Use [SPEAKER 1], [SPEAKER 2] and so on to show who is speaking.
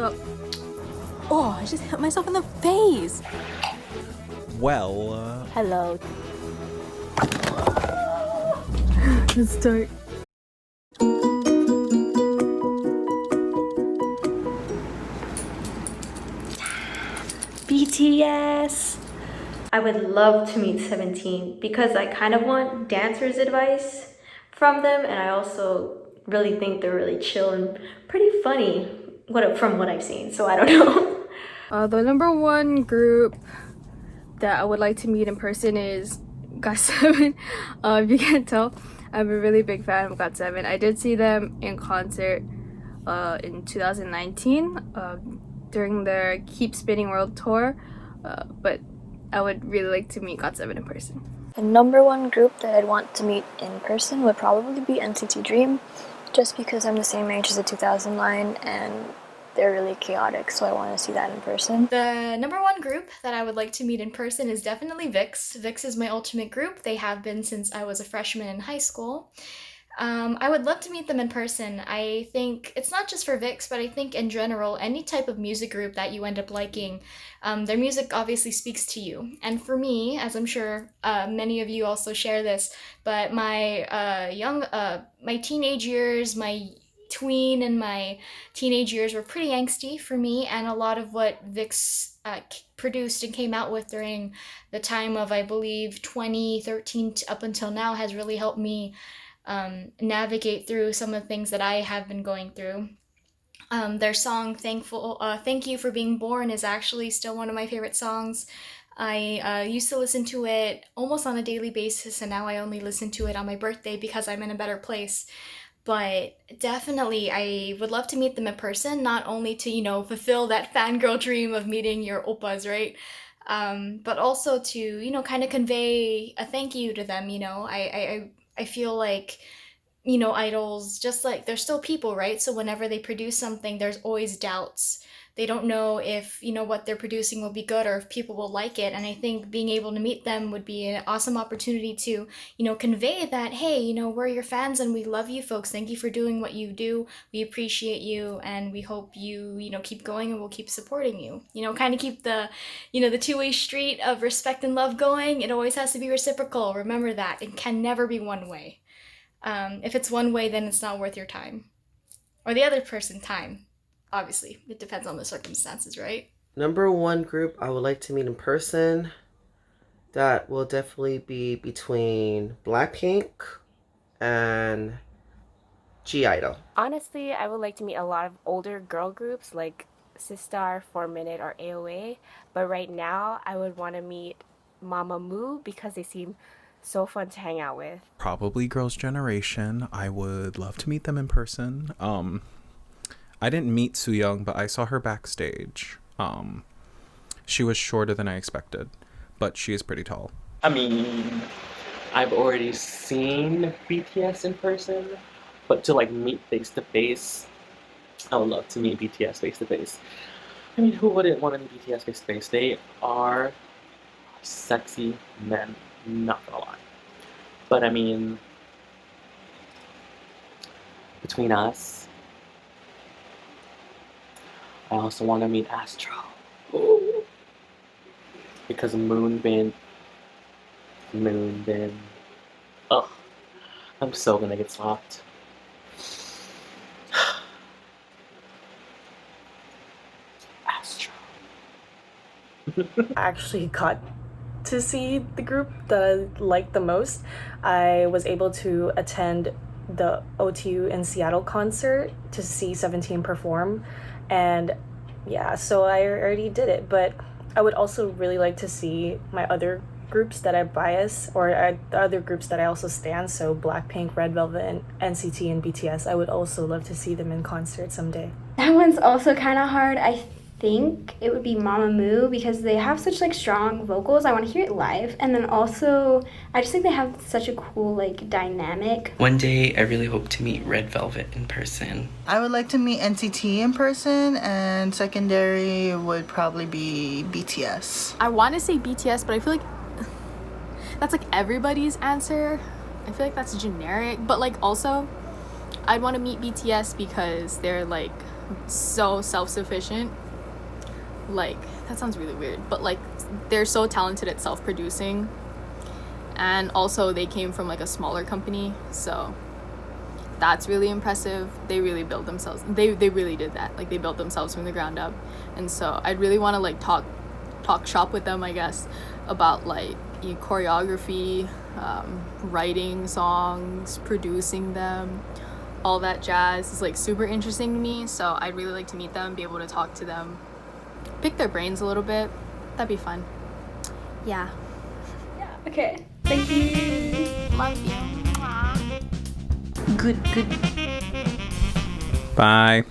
[SPEAKER 1] Oh, I just hit myself in the face.
[SPEAKER 2] Well,
[SPEAKER 1] Hello. Let's start.
[SPEAKER 3] BTS! I would love to meet 17 because I kind of want dancers' advice from them, and I also really think they're really chill and pretty funny from what I've seen, so I don't know.
[SPEAKER 1] The number one group that I would like to meet in person is GOT7. If you can't tell, I'm a really big fan of GOT7. I did see them in concert in 2019 during their Keep Spinning World Tour, but I would really like to meet GOT7 in person.
[SPEAKER 4] The number one group that I'd want to meet in person would probably be NCT Dream, just because I'm the same age as the 2000 line and they're really chaotic, so I want to see that in person.
[SPEAKER 5] The number one group that I would like to meet in person is definitely VIX. VIX is my ultimate group. They have been since I was a freshman in high school. I would love to meet them in person. I think it's not just for VIX, but I think in general, any type of music group that you end up liking, their music obviously speaks to you. And for me, as I'm sure many of you also share this, but my my teenage years, my tween and my teenage years were pretty angsty for me, and a lot of what VIX produced and came out with during the time of, I believe, 2013 up until now has really helped me navigate through some of the things that I have been going through. Their song Thank You for Being Born is actually still one of my favorite songs. I used to listen to it almost on a daily basis, and now I only listen to it on my birthday because I'm in a better place. But definitely, I would love to meet them in person, not only to, you know, fulfill that fangirl dream of meeting your oppas, right? But also to, you know, kind of convey a thank you to them, you know. I feel like, you know, idols, just like, they're still people, right? So whenever they produce something, there's always doubts. They don't know if, you know, what they're producing will be good or if people will like it. And I think being able to meet them would be an awesome opportunity to, you know, convey that, hey, you know, we're your fans and we love you folks. Thank you for doing what you do. We appreciate you and we hope you, you know, keep going and we'll keep supporting you. You know, kind of keep the, you know, the two-way street of respect and love going. It always has to be reciprocal. Remember that. It can never be one way. If it's one way, then it's not worth your time. Or the other person's time. Obviously, it depends on the circumstances, right?
[SPEAKER 6] Number one group I would like to meet in person, that will definitely be between Blackpink and G-Idol.
[SPEAKER 7] Honestly, I would like to meet a lot of older girl groups like Sistar, 4 Minute, or AOA. But right now, I would want to meet Mamamoo because they seem so fun to hang out with.
[SPEAKER 2] probably Girls' Generation. I would love to meet them in person. I didn't meet Sooyoung, but I saw her backstage. She was shorter than I expected, but she is pretty tall.
[SPEAKER 8] I mean, I've already seen BTS in person, but to like meet face to face, I would love to meet BTS face to face. I mean, who wouldn't want to meet BTS face to face? They are sexy men, not gonna lie. But I mean, between us, I also want to meet Astro. Ooh. Because Moonbin. Ugh. I'm so gonna get slapped. Astro.
[SPEAKER 9] I actually got to see the group that I liked the most. I was able to attend the OTU in Seattle concert to see 17 perform. And yeah, so I already did it, but I would also really like to see my other groups that I bias, or the other groups that I also stan, so Blackpink, Red Velvet, and NCT and BTS. I would also love to see them in concert someday.
[SPEAKER 10] That one's also kind of hard. I think it would be Mamamoo because they have such like strong vocals. I want to hear it live, and then also I just think they have such a cool like dynamic.
[SPEAKER 11] One day I really hope to meet Red Velvet in person.
[SPEAKER 12] I would like to meet NCT in person, and secondary would probably be BTS.
[SPEAKER 1] I want to say BTS, but I feel like that's like everybody's answer. I feel like that's generic, but like also I'd want to meet BTS because they're like
[SPEAKER 13] so self-sufficient. Like, that sounds really weird, but like they're so talented at self-producing, and also they came from like a smaller company, so that's really impressive. They really built themselves. They really did that. Like, they built themselves from the ground up. And so I'd really want to like talk shop with them, I guess, about like choreography, writing songs, producing them, all that jazz is like super interesting to me. So I'd really like to meet them, be able to talk to them, pick their brains a little bit. That'd be fun. Yeah.
[SPEAKER 10] Okay. Thank you.
[SPEAKER 13] Love you.
[SPEAKER 10] Good.
[SPEAKER 2] Bye.